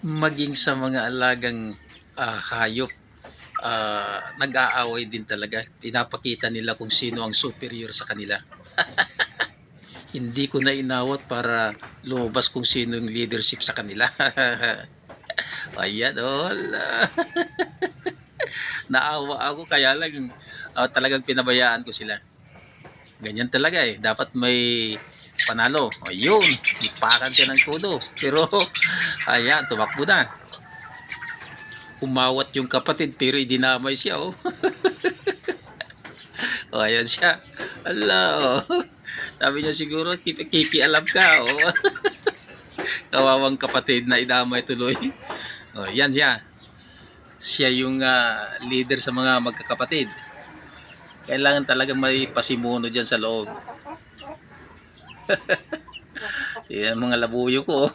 maging sa mga alagang hayop, nag-aaway din talaga. Pinapakita nila kung sino ang superior sa kanila. Hindi ko na inawat para lumabas kung sino yung leadership sa kanila. Ayan, wala. Naawa ako kaya lang talagang pinabayaan ko sila. Ganyan talaga eh. Dapat may panalo. Ayun, ipakan siya ng todo. Pero, ayan, tumakbo na. Umawat yung kapatid pero idinamay siya, oh. O, ayan siya. Ala, oh. Sabi niya siguro, kikialam ka, oh. Kawawang kapatid na idamay tuloy. O, yan siya. Siya yung leader sa mga magkakapatid. Kailangan talagang may pasimuno dyan sa loob. Yan mga labuyo ko, oh.